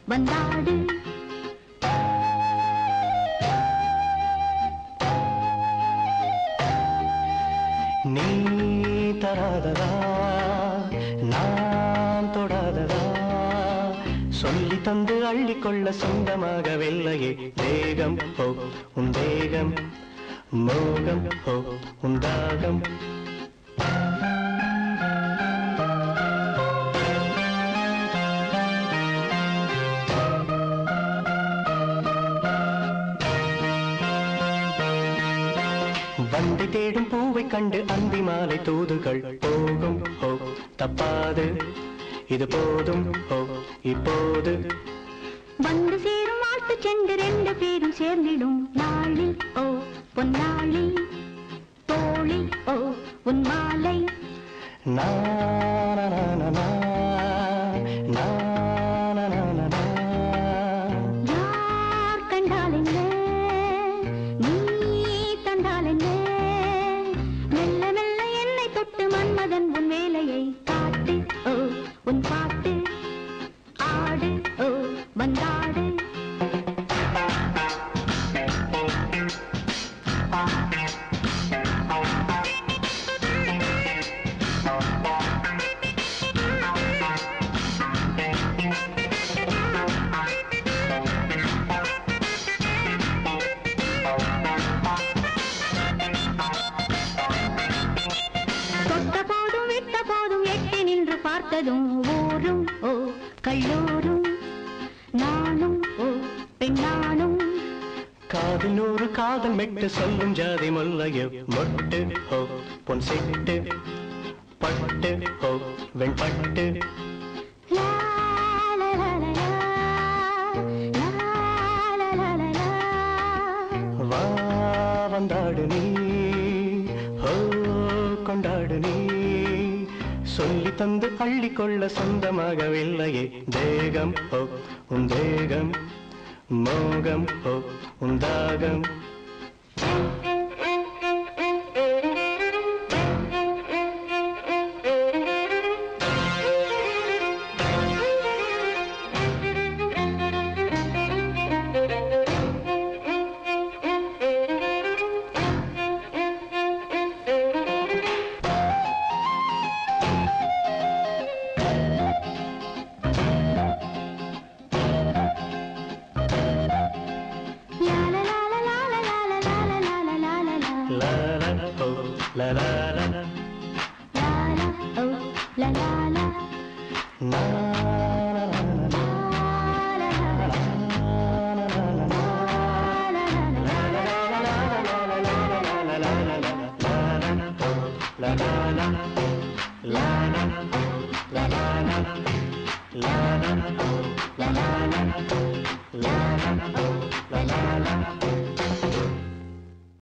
வந்தாடு நீ தராததா நான் தொடாததா சொல்லி தந்து அள்ளிக்கொள்ள சொந்தமாகவில்லையே தேகம் ஹோ உன் தேகம் மோகம் ஹோ உன் தாகம் வண்டி தேடும் பூவை கண்டு அந்தி மாலை தூதுகள் போகும் ஹோ தப்பாது இது போதும் ஹோ இப்போது வந்து சேரும் வாழ்த்து சென்று ரெண்டு பேரும் சேர்ந்திடும் நாளில் ஓ பொன்னாளி தோழி ஓ உன் மாலை யார் கண்டால் என்ன நீ தந்தால் என்ன மெல்ல மெல்ல என்னை தொட்டு மன்மதன் உன் வேலையை காட்டு ஓ உன் பாட்டு ஆடு ஓ வந்தாடு பார்த்ததும் ஊரும் ஓ கல்லூரும் நானும் ஓ பெண்ணானும் காதில் நூறு காதல் மெட்டு சொல்லும் ஜாதி முல்லைய மொட்டு ஹோ பொன் செட்டு பட்டு ஹோ வெண்பட்டு வா வந்தாடு நீ ஹோ கொண்டாடு நீ சொல்லி தந்து அள்ளிக்கொள்ள சொந்தமாகவில்லையே தேகம் ஹோ உன் தேகம் மோகம் ஹோ உன் தாகம் La la la la la oh la la la na la la la